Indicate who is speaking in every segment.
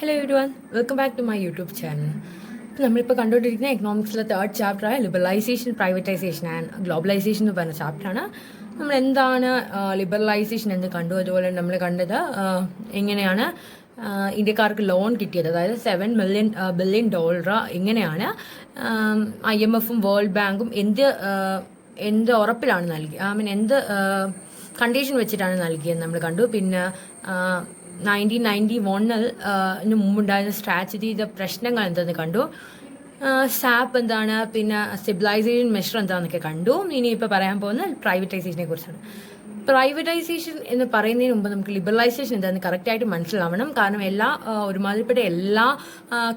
Speaker 1: Hello everyone, welcome back to my YouTube channel. അപ്പോൾ നമ്മളിപ്പോൾ കണ്ടുകൊണ്ടിരിക്കുന്ന എക്കണോമിക്സിലെ തേർഡ് ചാപ്റ്ററായ ലിബറലൈസേഷൻ, പ്രൈവറ്റൈസേഷൻ ആൻഡ് ഗ്ലോബലൈസേഷൻ എന്ന് പറഞ്ഞ ചാപ്റ്ററാണ്. നമ്മൾ എന്താണ് ലിബറലൈസേഷൻ എന്ന് കണ്ടു. അതുപോലെ നമ്മൾ കണ്ടത് എങ്ങനെയാണ് ഇന്ത്യക്കാർക്ക് ലോൺ കിട്ടിയത്, അതായത് $7 ബില്യൺ എങ്ങനെയാണ് IMFും വേൾഡ് ബാങ്കും എന്ത് ഉറപ്പിലാണ് നൽകി, എന്ത് കണ്ടീഷൻ വെച്ചിട്ടാണ് നൽകിയെന്ന് നമ്മൾ കണ്ടു. പിന്നെ 1991 മുമ്പുണ്ടായിരുന്ന സ്ട്രാറ്റജിയുടെ പ്രശ്നങ്ങൾ എന്തെന്ന് കണ്ടു. സാപ്പ് എന്താണ്, പിന്നെ സ്റ്റെബിലൈസേഷൻ മെഷർ എന്താണെന്നൊക്കെ കണ്ടു. ഇനിയിപ്പോൾ പറയാൻ പോകുന്ന പ്രൈവറ്റൈസേഷനെ കുറിച്ചാണ്. പ്രൈവറ്റൈസേഷൻ എന്ന് പറയുന്നതിന് മുമ്പ് നമുക്ക് ലിബറലൈസേഷൻ എന്താണെന്ന് കറക്റ്റായിട്ട് മനസ്സിലാവണം. കാരണം ഒരുമാതിരിപ്പെട്ട എല്ലാ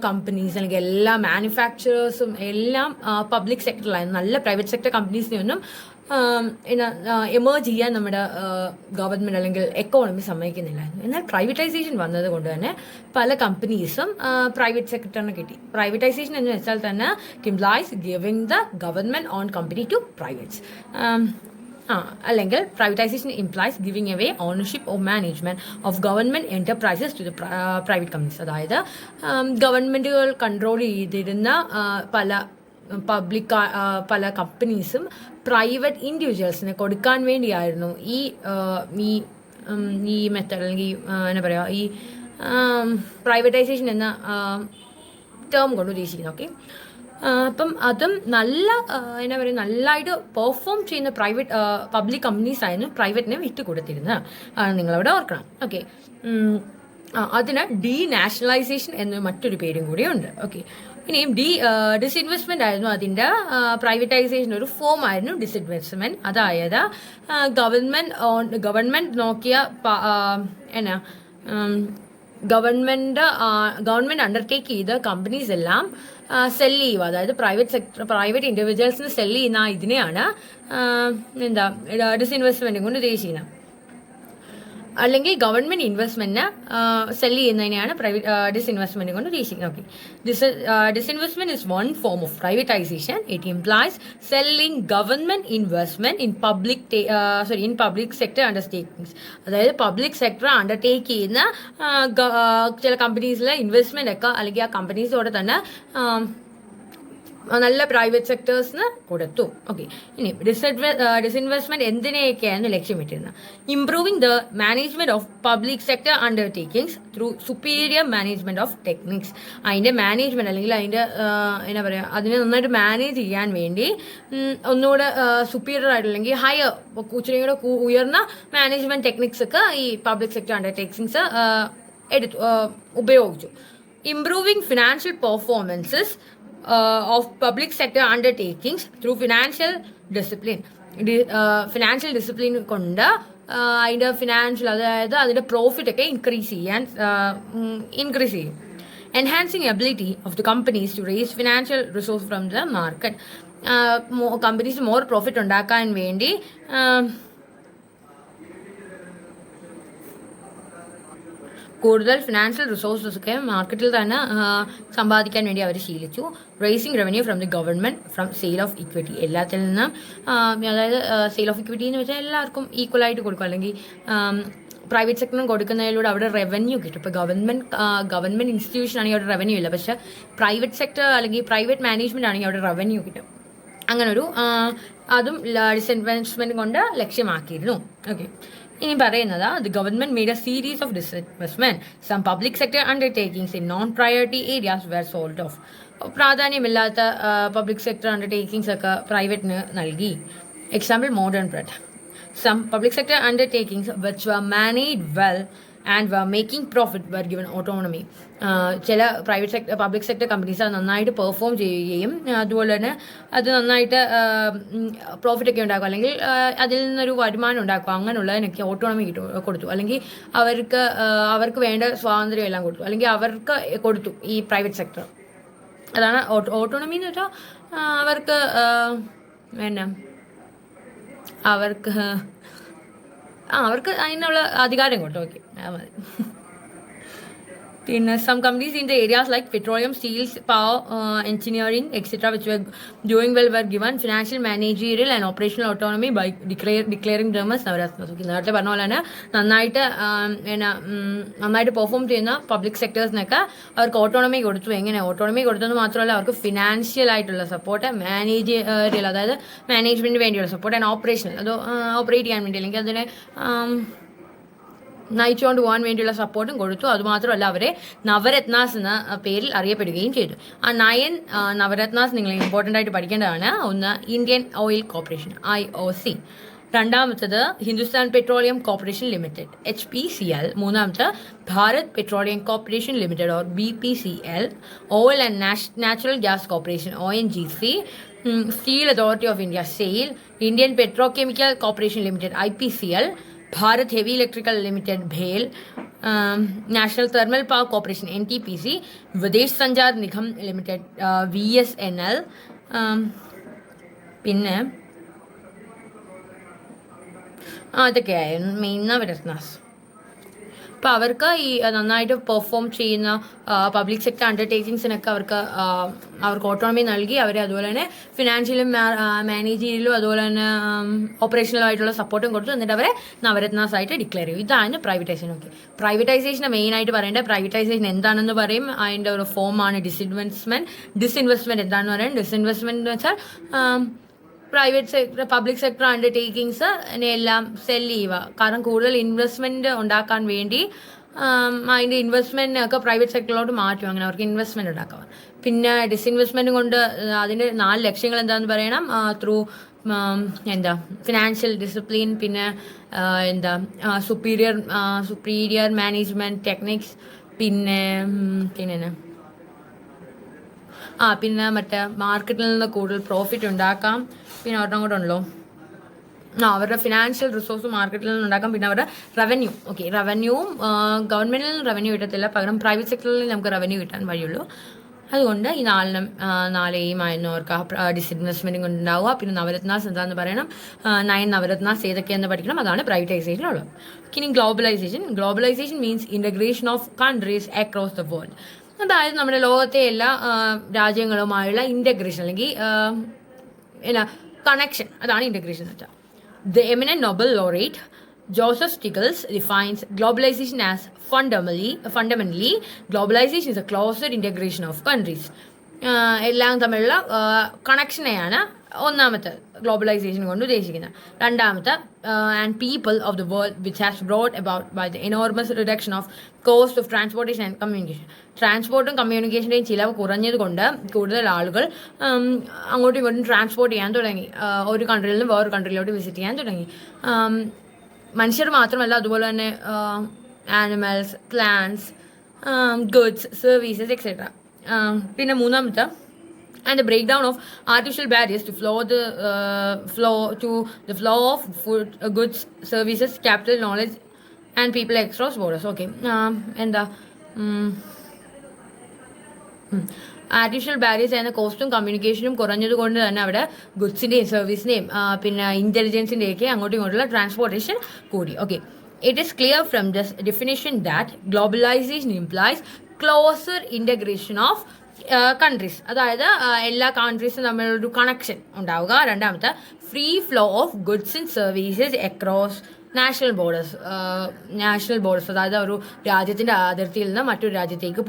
Speaker 1: കമ്പനീസ് അല്ലെങ്കിൽ എല്ലാ മാനുഫാക്ചറേഴ്സും എല്ലാം പബ്ലിക് സെക്ടറിലായിരുന്നു. നല്ല പ്രൈവറ്റ് സെക്ടർ കമ്പനീസിനെയൊന്നും എമേർജ് ചെയ്യാൻ നമ്മുടെ ഗവൺമെൻറ് അല്ലെങ്കിൽ എക്കോണമി സമ്മതിക്കുന്നില്ലായിരുന്നു. എന്നാൽ പ്രൈവറ്റൈസേഷൻ വന്നത് കൊണ്ട് തന്നെ പല കമ്പനീസും പ്രൈവറ്റ് സെക്ടറിന് കിട്ടി. പ്രൈവറ്റൈസേഷൻ എന്ന് വെച്ചാൽ തന്നെ implies giving the government own company to privates. അല്ലെങ്കിൽ privatisation implies giving away ownership of management of government enterprises to the private companies. അതായത് ഗവൺമെന്റുകൾ കൺട്രോൾ ചെയ്തിരുന്ന പല കമ്പനീസും പ്രൈവറ്റ് ഇൻഡിവിജ്വൽസിന് കൊടുക്കാൻ വേണ്ടിയായിരുന്നു ഈ മെത്തേഡ് അല്ലെങ്കിൽ എന്താ പറയുക, ഈ പ്രൈവറ്റൈസേഷൻ എന്ന ടേം കൊണ്ട് ഉദ്ദേശിക്കുന്നത്. ഓക്കെ, അപ്പം അതും എന്താ പറയുക, നല്ലതായിട്ട് പെർഫോം ചെയ്യുന്ന പബ്ലിക് കമ്പനീസ് ആയിരുന്നു പ്രൈവറ്റിനെ വിട്ടുകൊടുത്തിരുന്നത്. നിങ്ങളവിടെ ഓർക്കണം. ഓക്കെ, അതിന് ഡീനാഷണലൈസേഷൻ എന്ന മറ്റൊരു പേരും കൂടിയുണ്ട്. ഓക്കെ, ഇനിയും ഡിസ്ഇൻവെസ്റ്റ്മെന്റ് ആയിരുന്നു അതിൻ്റെ പ്രൈവറ്റൈസേഷൻ ഒരു ഫോം ആയിരുന്നു ഡിസ്ഇൻവെസ്റ്റ്മെന്റ്. അതായത് ഗവൺമെന്റ് നോക്കിയ ഗവൺമെന്റ് അണ്ടർടേക്ക് ചെയ്ത കമ്പനീസ് എല്ലാം സെല്ല് ചെയ്യുക. അതായത് പ്രൈവറ്റ് ഇൻഡിവിജ്വൽസിന് സെല്ല് ചെയ്യുന്ന ഇതിനെയാണ് ഡിസ്ഇൻവെസ്റ്റ്മെന്റ് കൊണ്ട് ഉദ്ദേശിക്കുന്നത്. അല്ലെങ്കിൽ ഗവൺമെന്റ് ഇൻവെസ്റ്റ്മെന്റിന് സെല്ല് ചെയ്യുന്നതിനെയാണ് ഡിസ്ഇൻവെസ്റ്റ്മെന്റ് കൊണ്ട് ഉദ്ദേശിക്കുന്നത്. Okay, disinvestment is one form of privatisation. It implies selling government investment in public sector undertakings. അതായത് പബ്ലിക് സെക്ടർ അണ്ടർടേക്ക് ചെയ്യുന്ന ചില കമ്പനീസിലെ ഇൻവെസ്റ്റ്മെന്റ് ഒക്കെ അല്ലെങ്കിൽ ആ കമ്പനീസോടെ തന്നെ നല്ല പ്രൈവറ്റ് സെക്ടേഴ്സിന് കൊടുത്തു. ഓക്കെ, ഇനി ഡിസ്ഇൻവെസ്റ്റ്മെന്റ് എന്തിനെയൊക്കെയാണ് ലക്ഷ്യമിട്ടിരുന്നത്? Improving the management of public sector undertakings through superior management of techniques. അതിന്റെ മാനേജ്മെന്റ് അല്ലെങ്കിൽ അതിന്റെ എന്താ പറയുക, അതിനെ നന്നായിട്ട് മാനേജ് ചെയ്യാൻ വേണ്ടി ഒന്നുകൂടെ സുപ്പീരിയർ ആയിട്ട് അല്ലെങ്കിൽ ഹയർ കൂടെ ഉയർന്ന മാനേജ്മെന്റ് ടെക്നിക്സ് ഒക്കെ ഈ പബ്ലിക് സെക്ടർ അണ്ടർടേക്കിങ്സ് ഉപയോഗിച്ചു. Improving financial performances of public sector undertakings through financial discipline. Financial discipline കൊണ്ട് അതിൻ്റെ അതായത് അതിൻ്റെ പ്രോഫിറ്റ് ഒക്കെ ഇൻക്രീസ് ചെയ്യും. Enhancing ability of the companies to raise financial resource from the market. Companies more profit ഉണ്ടാക്കാൻ വേണ്ടി കൂടുതൽ ഫിനാൻഷ്യൽ റിസോഴ്സസ് ഒക്കെ മാർക്കറ്റിൽ തന്നെ സമ്പാദിക്കാൻ വേണ്ടി അവർ ശീലിച്ചു. Raising revenue from the government from sale of equity. എല്ലാത്തിൽ നിന്നും അതായത് സെയിൽ ഓഫ് ഇക്വിറ്റി എന്ന് വെച്ചാൽ എല്ലാവർക്കും ഈക്വൽ ആയിട്ട് കൊടുക്കും, അല്ലെങ്കിൽ പ്രൈവറ്റ് സെക്ടറിനും കൊടുക്കുന്നതിലൂടെ അവിടെ റവന്യൂ കിട്ടും. ഇപ്പോൾ ഗവൺമെന്റ് ഇൻസ്റ്റിറ്റ്യൂഷൻ ആണെങ്കിൽ അവിടെ റവന്യൂ ഇല്ല, പക്ഷേ പ്രൈവറ്റ് സെക്ടർ അല്ലെങ്കിൽ പ്രൈവറ്റ് മാനേജ്മെന്റ് ആണെങ്കിൽ അവിടെ റവന്യൂ കിട്ടും. അങ്ങനൊരു അതും ഡിസ്ഇൻവെസ്റ്റ്മെന്റ് കൊണ്ട് ലക്ഷ്യമാക്കിയിരുന്നു. ഓക്കെ, ഇനി പറയുന്നത് the government made a series of disinvestment. Some public sector undertakings in non priority areas were sold off. പ്രാധാന്യമില്ലാത്ത പബ്ലിക് സെക്ടർ അണ്ടർടേക്കിങ്സ് ഒക്കെ പ്രൈവറ്റിന് നൽകി. Example modern bread. Some public sector undertakings which were managed well and were making profit were given autonomy. ചില public sector companies അത് നന്നായിട്ട് perform ചെയ്യുകയും അതുപോലെ തന്നെ അത് നന്നായിട്ട് പ്രോഫിറ്റ് ഒക്കെ ഉണ്ടാക്കും, അല്ലെങ്കിൽ അതിൽ നിന്നൊരു വരുമാനം ഉണ്ടാക്കും. അങ്ങനെയുള്ളതിനൊക്കെ ഓട്ടോണമി കൊടുത്തു, അല്ലെങ്കിൽ അവർക്ക് വേണ്ട സ്വാതന്ത്ര്യം എല്ലാം കൊടുത്തു, അല്ലെങ്കിൽ അവർക്ക് കൊടുത്തു ഈ പ്രൈവറ്റ് സെക്ടർ. അതാണ് ഓട്ടോണമി എന്ന് വെച്ചാൽ അവർക്ക് അതിനുള്ള അധികാരം കൊടുത്തു. ഓക്കെ, മതി. in some companies in the areas like petroleum, steel, power, engineering, etc., which were doing well, were given financial, managerial, and operational autonomy by declaring them as Navaratnas. നേരത്തെ പറഞ്ഞ പോലെ തന്നെ നന്നായിട്ട് പെർഫോം ചെയ്യുന്ന പബ്ലിക് സെക്ടേഴ്സിനൊക്കെ അവർക്ക് autonomy കൊടുത്തു. എങ്ങനെ autonomy കൊടുത്തെന്ന് മാത്രമല്ല, അവർക്ക് ഫിനാൻഷ്യൽ ആയിട്ടുള്ള സപ്പോർട്ട്, മാനേജറിയൽ, അതായത് മാനേജ്മെന്റിന് വേണ്ടിയുള്ള സപ്പോർട്ട്, ആൻഡ് ഓപ്പറേഷണൽ, അത് ഓപ്പറേറ്റ് ചെയ്യാൻ വേണ്ടി അല്ലെങ്കിൽ അതിനെ നയിച്ചുകൊണ്ട് പോകാൻ വേണ്ടിയുള്ള സപ്പോർട്ടും കൊടുത്തു. അതുമാത്രമല്ല, അവരെ നവരത്നാസ് എന്ന പേരിൽ അറിയപ്പെടുകയും ചെയ്തു. ആ 9 നവരത്നാസ് നിങ്ങൾ ഇമ്പോർട്ടൻ്റ് ആയിട്ട് പഠിക്കേണ്ടതാണ്. ഒന്ന്, ഇന്ത്യൻ ഓയിൽ കോർപ്പറേഷൻ IOC. രണ്ടാമത്തത് Hindustan petroleum corporation limited HPCL. മൂന്നാമത്തെ Bharat petroleum corporation limited or BPCL. Oil and natural gas corporation ONGC. Steel authority of India SAIL. Indian petrochemical corporation limited IPCL. Bharat heavy electrical limited BHEL. National thermal power corporation NTPC. Videsh Sanchar Nigam limited VSNL. പിന്നെ അതൊക്കെയായിരുന്നു main Navratnas. അപ്പോൾ അവർക്ക് ഈ നന്നായിട്ട് perform ചെയ്യുന്ന public sector അണ്ടർടേക്കിങ്സിനൊക്കെ അവർക്ക് autonomy നൽകി. അവരെ അതുപോലെ തന്നെ ഫിനാൻഷ്യലും മാനേജീരിയലും അതുപോലെ തന്നെ ഓപ്പറേഷണലും ആയിട്ടുള്ള സപ്പോർട്ടും കൊടുത്തു. എന്നിട്ട് അവരെ നവരത്നാസ് ആയിട്ട് ഡിക്ലെയർ ചെയ്യും. ഇതാണ് പ്രൈവറ്റൈസേഷൻ. ഓക്കെ, പ്രൈവറ്റൈസേഷനെ മെയിനായിട്ട് പറയേണ്ടത്, പ്രൈവറ്റൈസേഷൻ എന്താണെന്ന് പറയും, അതിൻ്റെ ഒരു ഫോമാണ് ഡിസ്ഇൻവെസ്റ്റ്മെൻറ്റ് എന്താണെന്ന് പറയും. ഡിസ്ഇൻവെസ്റ്റ്മെൻറ്റ് എന്ന് വെച്ചാൽ private sector, public sector undertakings എല്ലാം സെല്ല് ചെയ്യുക. കാരണം കൂടുതൽ ഇൻവെസ്റ്റ്മെൻറ്റ് ഉണ്ടാക്കാൻ വേണ്ടി അതിൻ്റെ ഇൻവെസ്റ്റ്മെൻറ്റിനൊക്കെ പ്രൈവറ്റ് സെക്ടറിലോട്ട് മാറ്റും. അങ്ങനെ അവർക്ക് ഇൻവെസ്റ്റ്മെൻറ്റ് ഉണ്ടാക്കാം. പിന്നെ ഡിസ്ഇൻവെസ്റ്റ്മെൻറ്റ് കൊണ്ട് അതിൻ്റെ 4 ലക്ഷ്യങ്ങൾ എന്താണെന്ന് പറയണം. ത്രൂ ഫിനാൻഷ്യൽ ഡിസിപ്ലിൻ, പിന്നെ സുപ്പീരിയർ മാനേജ്മെൻറ്റ് ടെക്നിക്സ്, പിന്നെ മറ്റേ മാർക്കറ്റിൽ നിന്ന് കൂടുതൽ പ്രോഫിറ്റ് ഉണ്ടാക്കാം. പിന്നെ ഒരെണ്ണം കൂടെ ഉണ്ടല്ലോ, അവരുടെ ഫിനാൻഷ്യൽ റിസോഴ്സ് മാർക്കറ്റിൽ നിന്ന് ഉണ്ടാക്കാം. പിന്നെ അവരുടെ റവന്യൂ. ഓക്കെ, റവന്യൂവും ഗവൺമെൻറ്റിൽ നിന്ന് റവന്യൂ കിട്ടത്തില്ല, പകരം പ്രൈവറ്റ് സെക്ടറിൽ നമുക്ക് റവന്യൂ കിട്ടാൻ വഴിയുള്ളൂ. അതുകൊണ്ട് ഈ 4 അവർക്ക് ഡിസ്ഇൻവെസ്റ്റ്മെൻറ്റും കൊണ്ടുണ്ടാവുക. പിന്നെ നവരത്നാസ് എന്താണെന്ന് പറയണം. 9 നവരത്നാസ് ഏതൊക്കെയെന്ന് പഠിക്കണം. അതാണ് പ്രൈവറ്റൈസേഷൻ ഉള്ളത്. ഇനി globalization means integration of countries across the world. അതായത് നമ്മുടെ ലോകത്തെ എല്ലാ രാജ്യങ്ങളുമായുള്ള ഇൻ്റഗ്രേഷൻ അല്ലെങ്കിൽ കണക്ഷൻ, അതാണ് ഇൻ്റഗ്രേഷൻ എന്ന് വെച്ചാൽ. The eminent Nobel laureate Joseph Stiglitz defines globalization as fundamentally, globalization is a closer integration of countries. എല്ലാം തമ്മിലുള്ള കണക്ഷനെയാണ് ഒന്നാമത്തെ ഗ്ലോബലൈസേഷൻ കൊണ്ട് ഉദ്ദേശിക്കുന്നത്. രണ്ടാമത്തെ, and people of the world which has brought about by the enormous reduction of cost of transportation and communication. ട്രാൻസ്പോർട്ടും കമ്മ്യൂണിക്കേഷൻ്റെയും ചിലവ് കുറഞ്ഞത് കൊണ്ട് കൂടുതൽ ആളുകൾ അങ്ങോട്ടും ഇങ്ങോട്ടും ട്രാൻസ്പോർട്ട് ചെയ്യാൻ തുടങ്ങി. ഒരു കൺട്രിയിൽ നിന്ന് വേറൊരു കൺട്രിയിലോട്ട് വിസിറ്റ് ചെയ്യാൻ തുടങ്ങി. മനുഷ്യർ മാത്രമല്ല, അതുപോലെ തന്നെ animals, plants, goods, services etcetera. പിന്നെ മൂന്നാമത്തെ, and the breakdown of artificial barriers to the flow of food, goods, services, capital, knowledge and people across borders. Okay, artificial barriers ആയിരുന്ന കോസ്റ്റും കമ്മ്യൂണിക്കേഷനും കുറഞ്ഞത് കൊണ്ട് തന്നെ അവിടെ ഗുഡ്സിൻ്റെയും സർവീസിൻ്റെയും പിന്നെ ഇൻ്റലിജൻസിൻ്റെയൊക്കെ അങ്ങോട്ടും ഇങ്ങോട്ടുള്ള ട്രാൻസ്പോർട്ടേഷൻ കൂടി. Okay, it is clear from this definition that globalization implies closer integration of countries. അതായത് എല്ലാ കൺട്രീസും തമ്മിലൊരു കണക്ഷൻ ഉണ്ടാവുക. രണ്ടാമത്തെ, free flow of goods and services across national borders. അതായത് ഒരു രാജ്യത്തിൻ്റെ അതിർത്തിയിൽ നിന്ന് മറ്റൊരു രാജ്യത്തേക്ക്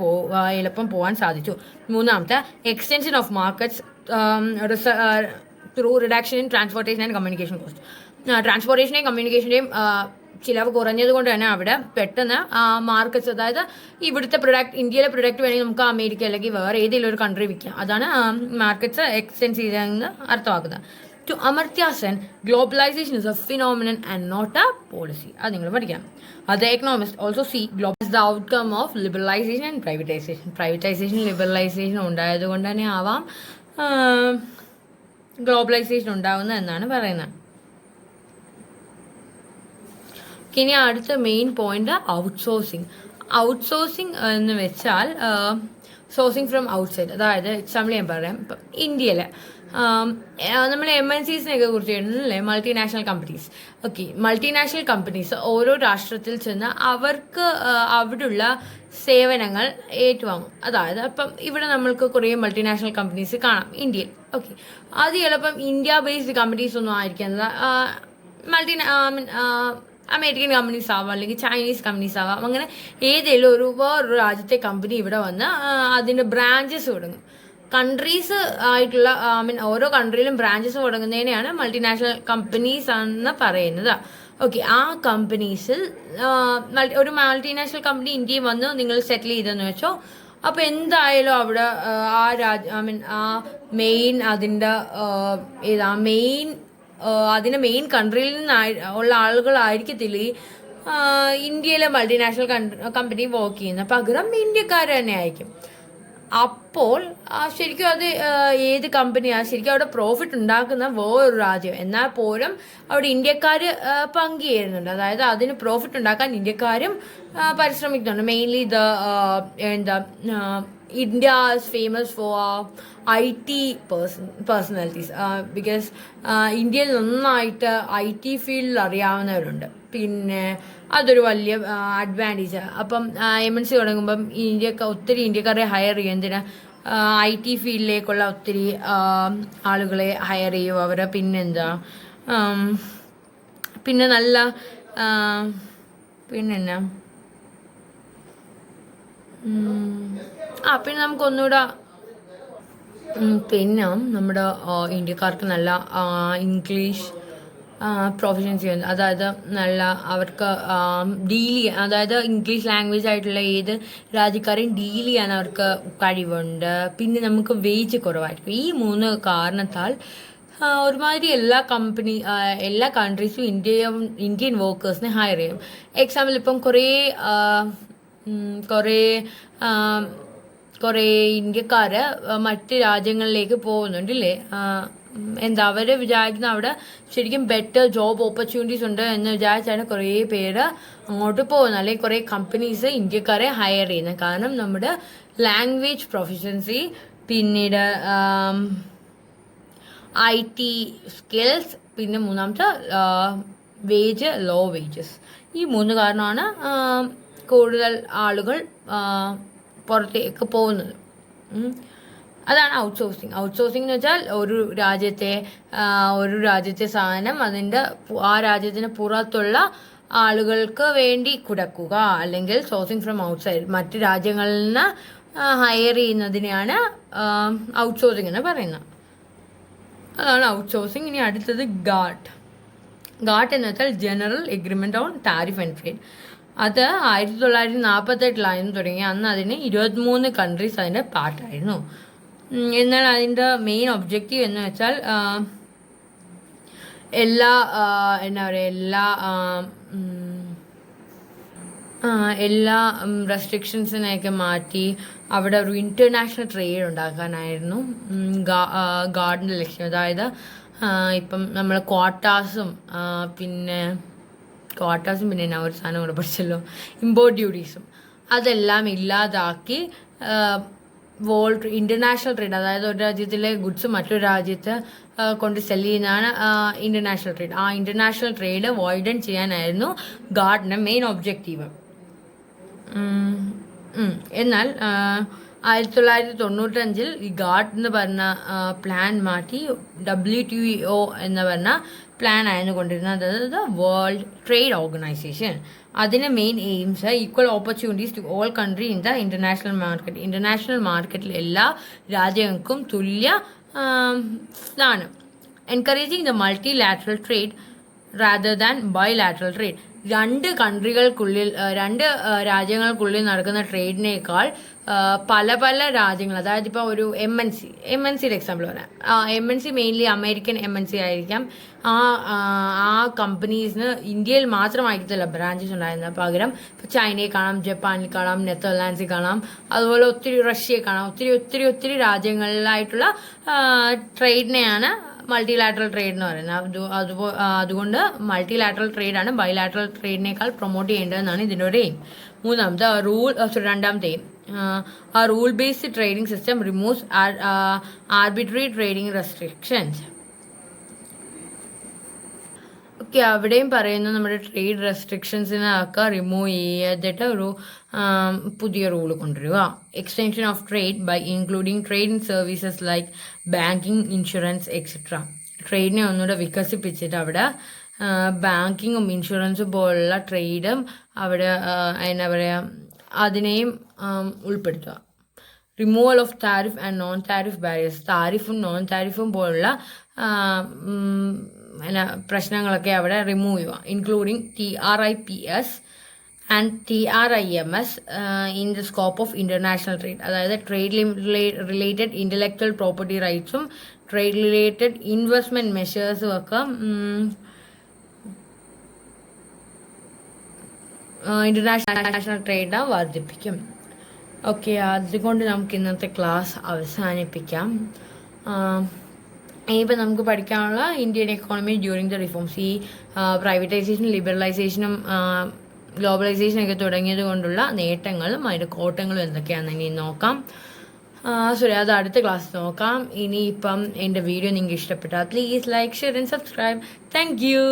Speaker 1: എളുപ്പം പോകാൻ സാധിച്ചു. മൂന്നാമത്തെ, extension of markets through reduction in transportation and communication cost. ട്രാൻസ്പോർട്ടേഷൻ്റെയും കമ്മ്യൂണിക്കേഷൻ്റെയും ചിലവ് കുറഞ്ഞത് കൊണ്ട് തന്നെ അവിടെ പെട്ടെന്ന് മാർക്കറ്റ്സ്, അതായത് ഇവിടുത്തെ ഇന്ത്യയിലെ പ്രൊഡക്റ്റ് വേണമെങ്കിൽ നമുക്ക് അമേരിക്ക അല്ലെങ്കിൽ വേറെ ഏതെങ്കിലും ഒരു കൺട്രി വിൽക്കാം. അതാണ് മാർക്കറ്റ്സ് എക്സ്റ്റെൻഡ് ചെയ്തതെന്ന് അർത്ഥമാക്കുന്നത്. To Amartya Sen, globalization is a phenomenon and not a policy. അത് നിങ്ങൾ പഠിക്കണം. Other economists also see globalization as the outcome of liberalization and privatization. Liberalization ഉണ്ടായത് കൊണ്ട് തന്നെ ആവാം ഗ്ലോബലൈസേഷൻ ഉണ്ടാകുന്നത് എന്നാണ് പറയുന്നത്. ഇനി അടുത്ത മെയിൻ പോയിന്റ്, ഔട്ട്സോഴ്സിങ്. ഔട്ട്സോഴ്സിങ് എന്ന് വെച്ചാൽ സോഴ്സിങ് ഫ്രം ഔട്ട്സൈഡ്. അതായത് എക്സാമ്പിൾ ഞാൻ പറയാം. ഇപ്പം ഇന്ത്യയിൽ നമ്മൾ MNCസിനെയൊക്കെ കുറിച്ച് എഴുതുന്നില്ലേ, multinational companies. Okay, multinational companies ഓരോ രാഷ്ട്രത്തിൽ ചെന്ന് അവർക്ക് അവിടെയുള്ള സേവനങ്ങൾ ഏറ്റുവാങ്ങും. അതായത് അപ്പം ഇവിടെ നമ്മൾക്ക് കുറേ മൾട്ടിനാഷണൽ കമ്പനീസ് കാണാം ഇന്ത്യയിൽ. ഓക്കെ, അത് ചിലപ്പം ഇന്ത്യ ബേസ്ഡ് കമ്പനീസ് ഒന്നും ആയിരിക്കുന്നത്, അമേരിക്കൻ കമ്പനീസ് ആവാം, അല്ലെങ്കിൽ ചൈനീസ് കമ്പനീസ് ആവാം. അങ്ങനെ ഏതെങ്കിലും വേറൊരു രാജ്യത്തെ കമ്പനി ഇവിടെ വന്ന് അതിൻ്റെ ബ്രാഞ്ചസ് തുടങ്ങും. കൺട്രീസ് ആയിട്ടുള്ള ഓരോ കൺട്രിയിലും ബ്രാഞ്ചസ് തുടങ്ങുന്നതിനെയാണ് മൾട്ടിനാഷണൽ കമ്പനീസ് എന്ന് പറയുന്നത്. ഓക്കെ, ആ കമ്പനീസിൽ ഒരു മൾട്ടിനാഷണൽ കമ്പനി ഇന്ത്യയിൽ വന്ന് നിങ്ങൾ സെറ്റിൽ ചെയ്തെന്ന് വെച്ചോ, അപ്പോൾ എന്തായാലും അവിടെ ആ മെയിൻ അതിൻ്റെ മെയിൻ കൺട്രിയിൽ നിന്ന് ഉള്ള ആളുകളായിരിക്കത്തില്ല ഇന്ത്യയിലെ മൾട്ടിനാഷണൽ കമ്പനി വർക്ക് ചെയ്യുന്നത്, പകരം ഇന്ത്യക്കാർ തന്നെ ആയിരിക്കും. അപ്പോൾ ശരിക്കും അത് ഏത് കമ്പനിയാണ് ശരിക്കും അവിടെ പ്രോഫിറ്റ് ഉണ്ടാക്കുന്ന വേറൊരു രാജ്യം, എന്നാൽ പോലും അവിടെ ഇന്ത്യക്കാർ പങ്കുചേരുന്നുണ്ട്. അതായത് അതിന് പ്രോഫിറ്റ് ഉണ്ടാക്കാൻ ഇന്ത്യക്കാരും പരിശ്രമിക്കുന്നുണ്ട്. Mainly India is famous for IT personalities because ഇന്ത്യയിൽ നന്നായിട്ട് IT ഫീൽഡിൽ അറിയാവുന്നവരുണ്ട്. പിന്നെ അതൊരു വലിയ അഡ്വാൻറ്റേജ്. അപ്പം MNC തുടങ്ങുമ്പം ഒത്തിരി ഇന്ത്യക്കാരെ ഹയർ ചെയ്യും. എന്തിനാ? IT ഫീൽഡിലേക്കുള്ള ഒത്തിരി ആളുകളെ ഹയർ ചെയ്യും അവർ. പിന്നെന്താ, പിന്നെ നല്ല പിന്നെന്നാ പിന്നെ നമുക്കൊന്നുകൂടെ പിന്നെ നമ്മുടെ ഇന്ത്യക്കാർക്ക് നല്ല ഇംഗ്ലീഷ് പ്രൊഫഷൻസി ഉണ്ട്. അതായത് നല്ല അവർക്ക് ഡീൽ ചെയ്യാൻ, അതായത് ഇംഗ്ലീഷ് ലാംഗ്വേജ് ആയിട്ടുള്ള ഏത് രാജ്യക്കാരെയും ഡീൽ ചെയ്യാൻ അവർക്ക് കഴിവുണ്ട്. പിന്നെ നമുക്ക് വേജ് കുറവായിരിക്കും. ഈ 3 കാരണത്താൽ ഒരുമാതിരി എല്ലാ കൺട്രീസും ഇന്ത്യൻ വർക്കേഴ്സിനെ ഹയർ ചെയ്യും. എക്സാമ്പിൾ ഇപ്പം കുറേ ഇന്ത്യക്കാർ മറ്റ് രാജ്യങ്ങളിലേക്ക് പോകുന്നുണ്ടല്ലേ. അവർ വിചാരിക്കുന്ന അവിടെ ശരിക്കും ബെറ്റർ ജോബ് ഓപ്പർച്യൂണിറ്റീസ് ഉണ്ട് എന്ന് വിചാരിച്ചാണ് കുറേ പേര് അങ്ങോട്ട് പോകുന്നത്, അല്ലെങ്കിൽ കുറേ കമ്പനീസ് ഇന്ത്യക്കാരെ ഹയർ ചെയ്യുന്നത്. കാരണം നമ്മുടെ ലാംഗ്വേജ് പ്രൊഫഷൻസി, പിന്നീട് IT സ്കിൽസ്, പിന്നെ മൂന്നാമത്തെ ലോ വേജസ്. ഈ 3 കാരണമാണ് കൂടുതൽ ആളുകൾ പുറത്തേക്ക് പോകുന്നത്. അതാണ് ഔട്ട്സോഴ്സിങ്. ഔട്ട്സോഴ്സിംഗ് എന്ന് വെച്ചാൽ ഒരു രാജ്യത്തെ സാധനം ആ രാജ്യത്തിന് പുറത്തുള്ള ആളുകൾക്ക് വേണ്ടി കൊടുക്കുക, അല്ലെങ്കിൽ സോഴ്സിങ് ഫ്രം ഔട്ട്സൈഡ്, മറ്റ് രാജ്യങ്ങളിൽ നിന്ന് ഹയർ ചെയ്യുന്നതിനെയാണ് ഔട്ട്സോഴ്സിംഗ് എന്ന് പറയുന്നത്. അതാണ് ഔട്ട്സോഴ്സിംഗ്. ഇനി അടുത്തത് ഗാട്ട് എന്ന് വെച്ചാൽ general agreement on tariff and trade. അത് 1948 തുടങ്ങി. അന്ന് അതിന് 23 കൺട്രീസ് അതിൻ്റെ പാർട്ടായിരുന്നു. എന്നാൽ അതിൻ്റെ മെയിൻ ഒബ്ജക്റ്റീവ് എന്ന് വെച്ചാൽ എല്ലാ റെസ്ട്രിക്ഷൻസിനെയൊക്കെ മാറ്റി അവിടെ ഒരു ഇൻ്റർനാഷണൽ ട്രേഡ് ഉണ്ടാക്കാനായിരുന്നു ഗാർഡിൻ്റെ ലക്ഷ്യം. അതായത് ഇപ്പം നമ്മൾ ക്വാട്ടാസും പിന്നെ ഒരു സാധനം കൂടെ പഠിച്ചല്ലോ, ഇമ്പോർട്ട് ഡ്യൂട്ടീസും, അതെല്ലാം ഇല്ലാതാക്കി ഇൻ്റർനാഷണൽ ട്രേഡ്, അതായത് ഒരു രാജ്യത്തിലെ ഗുഡ്സ് മറ്റൊരു രാജ്യത്ത് കൊണ്ട് സെല് ചെയ്യുന്നതാണ് ഇൻ്റർനാഷണൽ ട്രേഡ്. ആ ഇൻ്റർനാഷണൽ ട്രേഡ് വൈഡൻ ചെയ്യാനായിരുന്നു ഗാർഡിൻ്റെ മെയിൻ ഒബ്ജക്റ്റീവ്. എന്നാൽ 1995 ഈ ഗാർഡ് എന്ന് പറഞ്ഞ പ്ലാൻ മാറ്റി WTO എന്ന് പറഞ്ഞ പ്ലാൻ ആയിരുന്നു കൊണ്ടിരുന്നത്, അതായത് വേൾഡ് ട്രേഡ് ഓർഗനൈസേഷൻ. അതിന് main aims equal opportunities to all country in the international market. International മാർക്കറ്റിൽ എല്ലാ രാജ്യങ്ങൾക്കും തുല്യ സ്ഥാനം. Encouraging the multilateral trade rather than bilateral trade. രണ്ട് രാജ്യങ്ങൾക്കുള്ളിൽ നടക്കുന്ന ട്രേഡിനേക്കാൾ പല രാജ്യങ്ങൾ, അതായത് ഇപ്പോൾ ഒരു MNCയുടെ എക്സാമ്പിൾ പറയാം. MNC മെയിൻലി അമേരിക്കൻ MNC ആയിരിക്കാം. ആ കമ്പനീസിന് ഇന്ത്യയിൽ മാത്രമായിരിക്കത്തില്ല ബ്രാഞ്ചസ് ഉണ്ടായിരുന്നത്. പകരം ഇപ്പോൾ ചൈനയിൽ കാണാം, ജപ്പാനിൽ കാണാം, നെതർലാൻഡ്സിൽ കാണാം, അതുപോലെ ഒത്തിരി റഷ്യയിൽ കാണാം. ഒത്തിരി രാജ്യങ്ങളിലായിട്ടുള്ള ട്രേഡിനെയാണ് മൾട്ടിലാറ്ററൽ ട്രേഡ് എന്ന് പറയുന്നത്. അതുകൊണ്ട് മൾട്ടിലാറ്ററൽ ട്രേഡാണ് ബൈലാറ്ററൽ ട്രേഡിനേക്കാൾ പ്രൊമോട്ട് ചെയ്യേണ്ടതെന്നാണ് ഇതിൻ്റെ ഒരു എയിം. രണ്ടാമത്തെ aim, a rule-based trading system removes arbitrary trading restrictions. Okay, അവിടെയും പറയുന്നു നമ്മുടെ ട്രേഡ് റെസ്ട്രിക്ഷൻസിനൊക്കെ റിമൂവ് ചെയ്തിട്ട് ഒരു പുതിയ റൂൾ കൊണ്ടുവരിക. Extension of trade by including trade in services like banking, insurance etcetera. ട്രേഡിനെ ഒന്നുകൂടെ വികസിപ്പിച്ചിട്ട് അവിടെ ബാങ്കിങ്ങും ഇൻഷുറൻസും പോലുള്ള ട്രേഡും അവിടെ എന്താ പറയുക അതിനെയും ഉൾപ്പെടുത്തുക. Removal of tariff and non tariff barriers. താരിഫും നോൺ താരിഫും പോലുള്ള പ്രശ്നങ്ങളൊക്കെ അവിടെ റിമൂവ് ചെയ്യുക. Including TRIPS and TRIMS in the scope of international trade. അതായത് ട്രേഡ് റിലേറ്റഡ് ഇൻ്റലക്ച്വൽ പ്രോപ്പർട്ടി റൈറ്റ്സും ട്രേഡ് റിലേറ്റഡ് ഇൻവെസ്റ്റ്മെൻറ്റ് മെഷേഴ്സും ഒക്കെ ഇൻ്റർനാഷണൽ ട്രേഡ് വർദ്ധിപ്പിക്കും. ഓക്കെ, അതുകൊണ്ട് നമുക്ക് ഇന്നത്തെ ക്ലാസ് അവസാനിപ്പിക്കാം. ഇനിയിപ്പോൾ നമുക്ക് പഠിക്കാനുള്ള Indian economy during the reforms. ഈ പ്രൈവറ്റൈസേഷനും ലിബറലൈസേഷനും ഗ്ലോബലൈസേഷനൊക്കെ തുടങ്ങിയത് കൊണ്ടുള്ള നേട്ടങ്ങളും അതിൻ്റെ കോട്ടങ്ങളും എന്തൊക്കെയാണെന്ന് ഇനി നോക്കാം. സോറി, അത് അടുത്ത ക്ലാസ് നോക്കാം. ഇനിയിപ്പം എൻ്റെ വീഡിയോ നിങ്ങൾക്ക് ഇഷ്ടപ്പെട്ടാൽ please like, share and subscribe. Thank you.